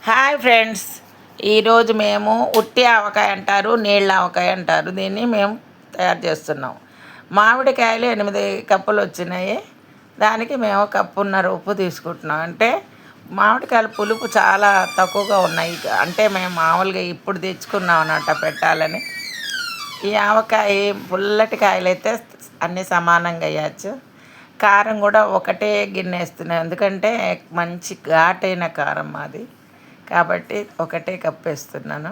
Hi friends, ఈరోజు మేము ఉట్టి ఆవకాయ అంటారు, నీళ్ళ ఆవకాయ అంటారు. దీన్ని మేము తయారు చేస్తున్నాం. మామిడికాయలు 8 కప్పులు వచ్చినాయి. దానికి మేము కప్పున్నర ఉప్పు తీసుకుంటున్నాం. అంటే మామిడికాయల పులుపు చాలా తక్కువగా ఉన్నాయి. అంటే మేము మామూలుగా ఇప్పుడు తెచ్చుకున్నాం అన్నట్టు పెట్టాలని. ఈ ఆవకాయ పుల్లటి కాయలు అయితే అన్నీ సమానంగా వేయచ్చు. కారం కూడా ఒకటే గిన్నె వేస్తున్నాం, ఎందుకంటే మంచి ఘాటైన కారం మాది కాబట్టి ఒకటే కప్పు వేస్తున్నాను.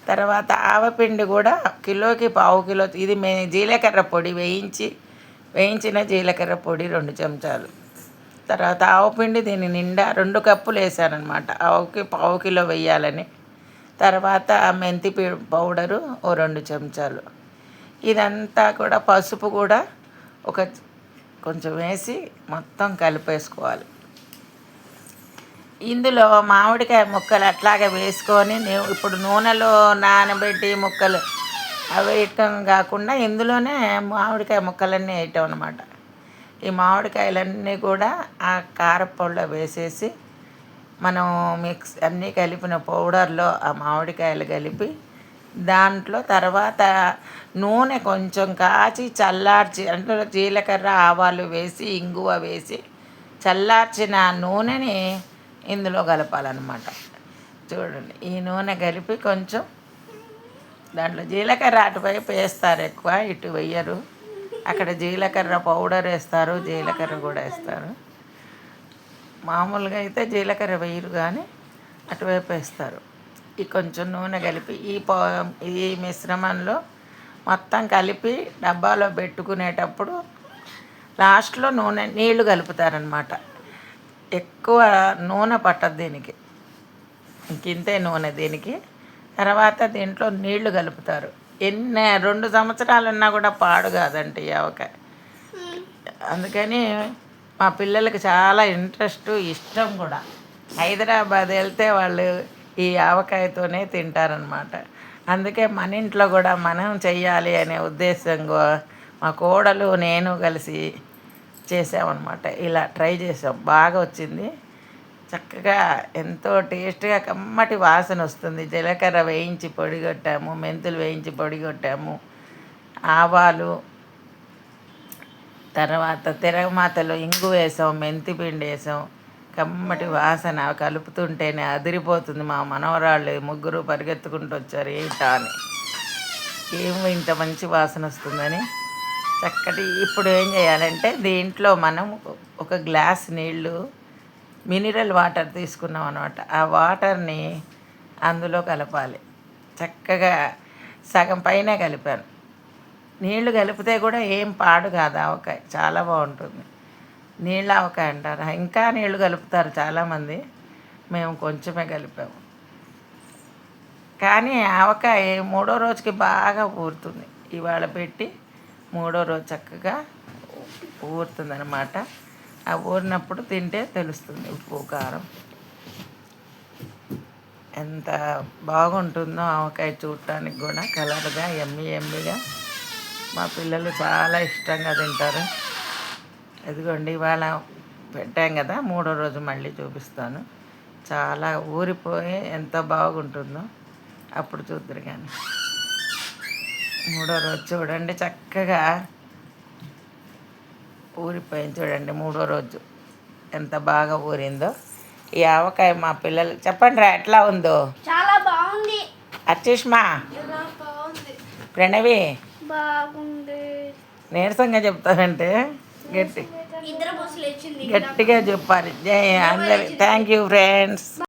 తర్వాత ఆవపిండి కూడా కిలోకి పావు కిలో. ఇది జీలకర్ర పొడి వేయించిన జీలకర్ర పొడి 2 చెంచాలు. తర్వాత ఆవపిండి దీని నిండా 2 కప్పులు వేసానమాట. ఆవుకి పావు కిలో వేయాలని. తర్వాత మెంతి పౌడరు 2 చెంచాలు. ఇదంతా కూడా పసుపు కూడా కొంచెం వేసి మొత్తం కలిపేసుకోవాలి. ఇందులో మామిడికాయ ముక్కలు అట్లాగే వేసుకొని ఇప్పుడు నూనెలో నానబెట్టి ముక్కలు అవి వేయటం కాకుండా ఇందులోనే మామిడికాయ ముక్కలన్నీ వేయటం అనమాట. ఈ మామిడికాయలన్నీ కూడా ఆ కారపొడిలో వేసేసి మనం అన్నీ కలిపిన పౌడర్లో ఆ మామిడికాయలు కలిపి దాంట్లో తర్వాత నూనె కొంచెం కాచి చల్లార్చి, అంటే జీలకర్ర ఆవాలు వేసి ఇంగువ వేసి చల్లార్చిన నూనెని ఇందులో కలపాలన్నమాట. చూడండి, ఈ నూనె కలిపి కొంచెం దాంట్లో జీలకర్ర అటువైపు వేస్తారు ఎక్కువ, ఇటు వేయరు. అక్కడ జీలకర్ర పౌడర్ వేస్తారు, జీలకర్ర కూడా వేస్తారు. మామూలుగా అయితే జీలకర్ర వేయరు కానీ అటువైపు వేస్తారు. ఈ కొంచెం నూనె కలిపి ఈ మిశ్రమంలో మొత్తం కలిపి డబ్బాలో పెట్టుకునేటప్పుడు లాస్ట్లో నీళ్లు కలుపుతారనమాట. ఎక్కువ నూనె పట్టదు దీనికి, ఇంతే నూనె దీనికి. తర్వాత దీంట్లో నీళ్లు కలుపుతారు. 2 సంవత్సరాలు ఉన్నా కూడా పాడు కాదండి ఈ ఆవకాయ. అందుకని మా పిల్లలకి చాలా ఇంట్రెస్ట్, ఇష్టం కూడా. హైదరాబాద్ వెళ్తే వాళ్ళు ఈ ఆవకాయతోనే తింటారనమాట. అందుకే మన ఇంట్లో కూడా మనం చెయ్యాలి అనే ఉద్దేశంగా మా కోడలు నేను కలిసి చేసామన్నమాట. ఇలా ట్రై చేసాం, బాగా వచ్చింది. చక్కగా ఎంతో టేస్ట్గా కమ్మటి వాసన వస్తుంది. జీలకర్ర వేయించి పొడిగొట్టాము, మెంతులు వేయించి పొడిగొట్టాము, ఆవాలు, తర్వాత తిరగమాతలో ఇంగు వేసాం, మెంతి పిండి వేసాం. కమ్మటి వాసన కలుపుతుంటేనే అదిరిపోతుంది. మా మనవరాళ్ళు 3 పరిగెత్తుకుంటూ వచ్చారు, ఏంటా అని, ఏమో ఇంత మంచి వాసన వస్తుందని. చక్కటి ఇప్పుడు ఏం చేయాలంటే దీంట్లో మనం 1 గ్లాస్ నీళ్ళు మినరల్ వాటర్ తీసుకున్నాం అనమాట. ఆ వాటర్ని అందులో కలపాలి. చక్కగా సగం పైన కలిపాను. నీళ్లు కలిపితే కూడా ఏం పాడు కాదు ఆవకాయ, చాలా బాగుంటుంది. నీళ్ళ ఆవకాయ అంటారు. ఇంకా నీళ్లు కలుపుతారు చాలామంది, మేము కొంచెమే కలిపాము. కానీ ఆవకాయ 3వ రోజుకి బాగా ఊరుతుంది. ఇవాళ పెట్టి 3వ రోజు చక్కగా ఊరుతుంది అనమాట. ఆ ఊరినప్పుడు తింటే తెలుస్తుంది ఉప్పు కారం ఎంత బాగుంటుందో. ఆవకాయ చూడటానికి కూడా కలర్గా ఎమ్మిగా మా పిల్లలు చాలా ఇష్టంగా తింటారు. ఇదిగోండి, ఇవాళ పెట్టాం కదా, 3వ రోజు మళ్ళీ చూపిస్తాను. చాలా ఊరిపోయి ఎంత బాగుంటుందో అప్పుడు చూద్దరు. కానీ 3వ రోజు చూడండి, చక్కగా ఊరిపోయింది. చూడండి 3వ రోజు ఎంత బాగా ఊరిందో ఈ ఆవకాయ. మా పిల్లలు చెప్పండి రా, ఎట్లా ఉందో? చాలా బాగుంది. అర్చిష్మా, ప్రణవి, బాగుంది. నీరసంగా చెప్తానంటే గట్టిగా చెప్పాలి. అందరి థ్యాంక్ యూ ఫ్రెండ్స్.